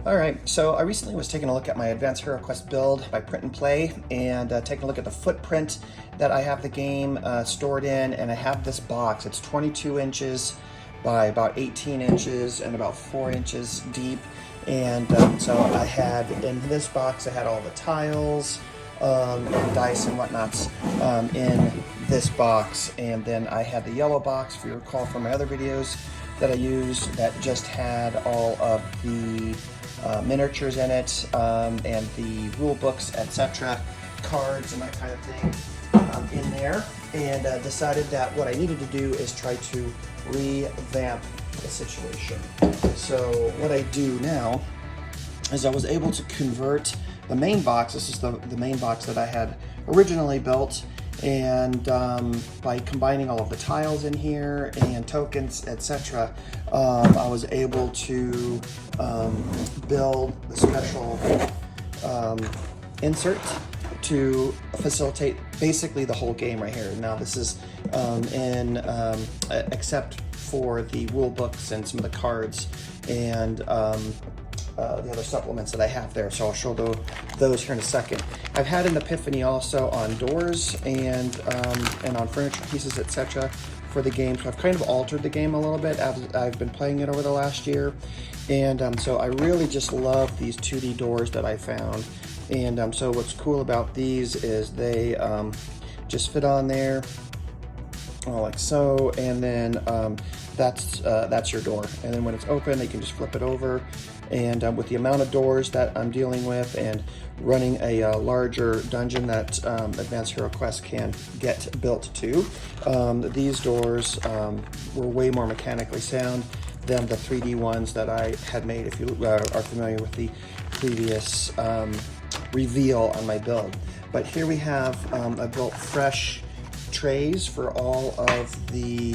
All right, so I recently was taking a look at my advanced Heroquest build by Print and Play, and taking a look at the footprint that I have the game stored in, and I have this box. It's 22 inches by about 18 inches and about 4 inches deep. And so I had, in this box, I had all the tiles and dice and whatnots in this box. And then I had the yellow box, if you recall from my other videos that I used, that just had all of the miniatures in it, and the rule books, etc., cards and that kind of thing in there, and decided that what I needed to do is try to revamp the situation. So what I do now is I was able to convert the main box. This is the main box that I had originally built, and by combining all of the tiles in here and tokens, etc., I was able to build the special insert to facilitate basically the whole game right here. Now this is except for the rule books and some of the cards and the other supplements that I have there, so I'll show those here in a second. I've had an epiphany also on doors and on furniture pieces, etc., for the game, so I've kind of altered the game a little bit as I've been playing it over the last year, and so I really just love these 2D doors that I found. And so what's cool about these is they just fit on there, like so, and then that's your door. And then when it's open, you can just flip it over. And with the amount of doors that I'm dealing with and running a larger dungeon that Advanced Heroquest can get built to, these doors were way more mechanically sound than the 3D ones that I had made, if you are familiar with the previous reveal on my build. But here we have, I built fresh trays for all of the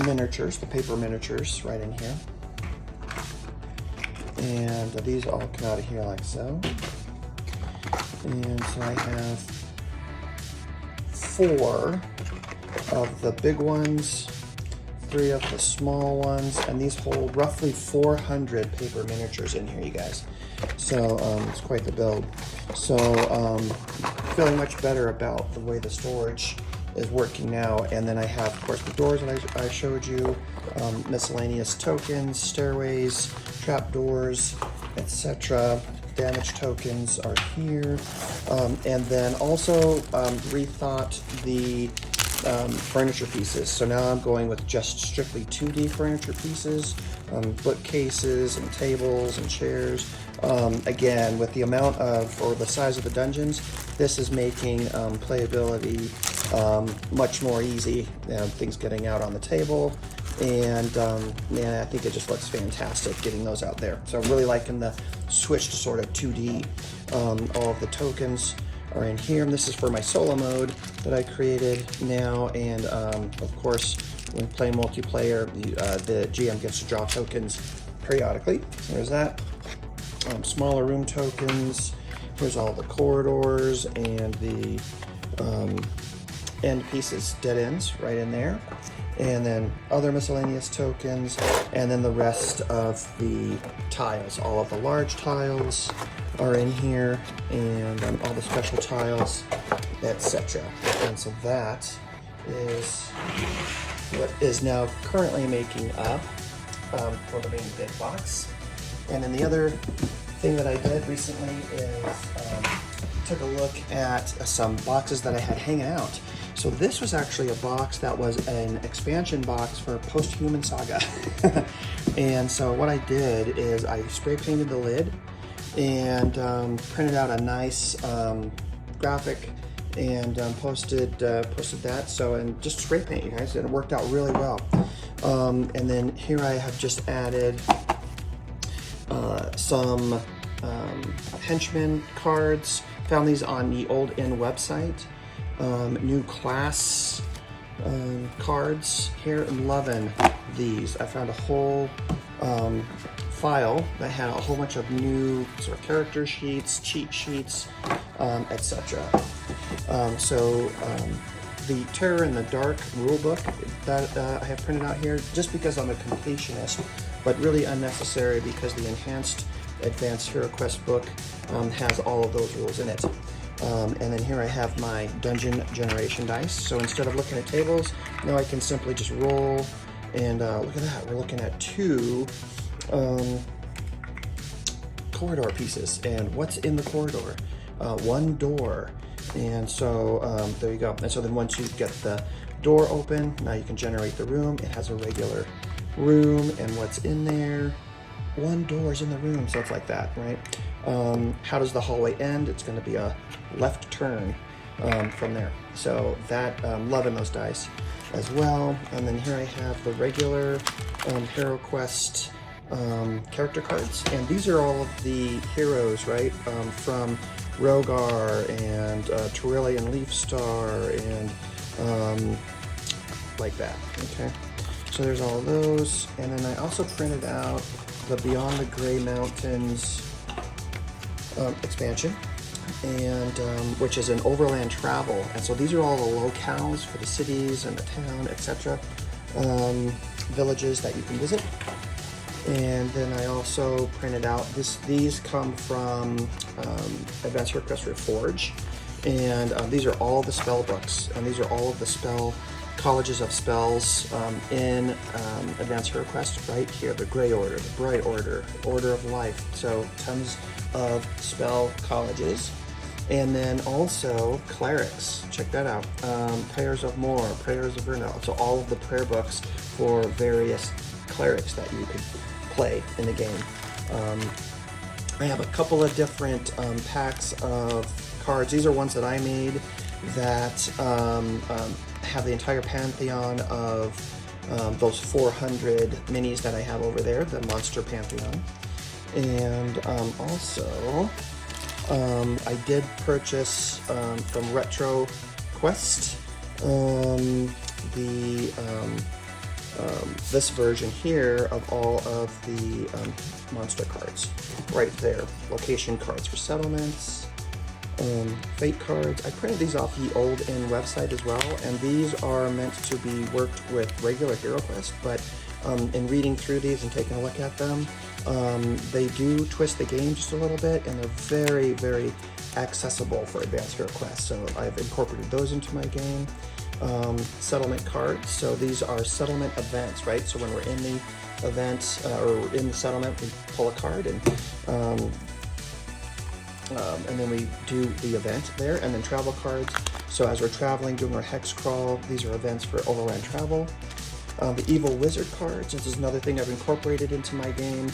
miniatures, the paper miniatures right in here. And these all come out of here like so. And so I have 4 of the big ones, 3 of the small ones, and these hold roughly 400 paper miniatures in here, you guys. So it's quite the build. So feeling much better about the way the storage is working now. And then I have, of course, the doors that I showed you, miscellaneous tokens, stairways, trap doors, etc. Damage tokens are here, and then also rethought the furniture pieces. So now I'm going with just strictly 2D furniture pieces, bookcases and tables and chairs. Again, with the amount of, or the size of the dungeons, this is making playability much more easy. Things getting out on the table, and man, I think it just looks fantastic getting those out there. So I'm really liking the switch to sort of 2D. All of the tokens are in here, and this is for my solo mode that I created now. And of course, when playing multiplayer, the GM gets to draw tokens periodically. So there's that. Smaller room tokens. Here's all the corridors and the end pieces, dead ends right in there. And then other miscellaneous tokens, and then the rest of the tiles. All of the large tiles are in here, and all the special tiles, etc. And so that is what is now currently making up for the main big box. And then the other thing that I did recently is took a look at some boxes that I had hanging out. So this was actually a box that was an expansion box for Post-Human Saga. And so what I did is I spray painted the lid and printed out a nice graphic and posted that. So, and just spray paint, you guys, and it worked out really well. And then here I have just added some henchman cards. Found these on the Old Inn website. New class cards here. I'm loving these. I found a whole file that had a whole bunch of new sort of character sheets, cheat sheets, etc. So the Terror in the Dark rulebook that I have printed out here, just because I'm a completionist, but really unnecessary because the enhanced Advanced Heroquest book has all of those rules in it. And then here I have my dungeon generation dice. So instead of looking at tables, now I can simply just roll, and look at that, we're looking at 2 corridor pieces. And what's in the corridor? 1 door. And so there you go. And so then once you get the door open, now you can generate the room. It has a regular room, and what's in there? 1 door's in the room, so it's like that, right? How does the hallway end? It's going to be a left turn from there. So that, loving those dice as well. And then here I have the regular Heroquest character cards, and these are all of the heroes, right? From Rogar and Terillian Leafstar and like that. Okay, so there's all of those, and then I also printed out the Beyond the Grey Mountains expansion, and which is an overland travel, and so these are all the locales for the cities and the town, etc. Villages that you can visit. And then I also printed out these come from Advanced Heroquest Reforged, and these are all the spell books, and these are all of the spell colleges of spells in Advanced Heroquest right here. The Grey Order, the Bright Order, Order of Life. So tons of spell colleges. And then also clerics. Check that out. Prayers of More, Prayers of Vernal. So all of the prayer books for various clerics that you could play in the game. I have a couple of different packs of cards. These are ones that I made that have the entire pantheon of those 400 minis that I have over there, the Monster Pantheon. And also, I did purchase from Heroquest this version here of all of the monster cards right there. Location cards for settlements, fate cards. I printed these off the Old In website as well, and these are meant to be worked with regular Heroquest, but in reading through these and taking a look at them, they do twist the game just a little bit, and they're very, very accessible for Advanced Heroquest, so I've incorporated those into my game. Settlement cards, so these are settlement events, right? So when we're in the event or in the settlement, we pull a card, and then we do the event there. And then travel cards, so as we're traveling, doing our hex crawl, these are events for overland travel. The Evil Wizard cards, this is another thing I've incorporated into my game.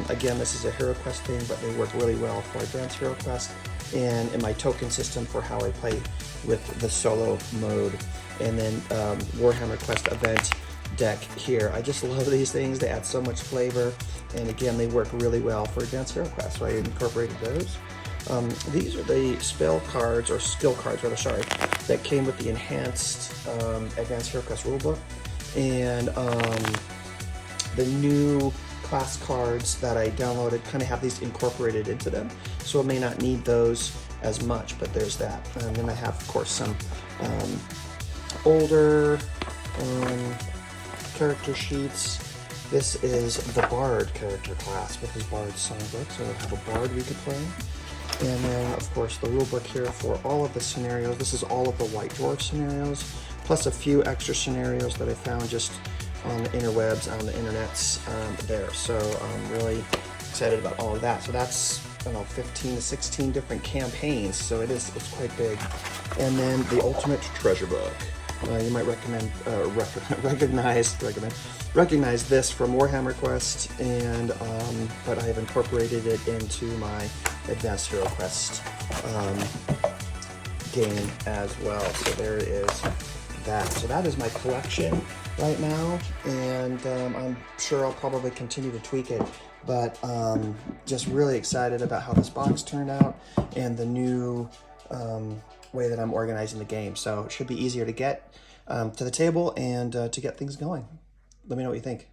Again, this is a Heroquest thing, but they work really well for Advanced Heroquest and in my token system for how I play with the solo mode. And then Warhammer Quest event deck here. I just love these things. They add so much flavor, and again, they work really well for Advanced Heroquest, so I incorporated those. These are the spell cards, or skill cards rather, sorry, that came with the enhanced Advanced Heroquest rulebook, and the new class cards that I downloaded kind of have these incorporated into them, so I may not need those as much, but there's that. And then I have, of course, some older character sheets. This is the Bard character class with his Bard songbook, so we'll have a Bard we could play. And then, of course, the rulebook here for all of the scenarios. This is all of the White Dwarf scenarios, plus a few extra scenarios that I found just on the interwebs, on the internets there. So I'm really excited about all of that. So that's, I don't know, 15 to 16 different campaigns, so it's quite big. And then the Ultimate Treasure Book. You might recognize this from Warhammer Quest, and but I have incorporated it into my Advanced Heroquest game as well. So there is that. So that is my collection right now, and I'm sure I'll probably continue to tweak it, but just really excited about how this box turned out and the new way that I'm organizing the game. So it should be easier to get to the table and to get things going. Let me know what you think.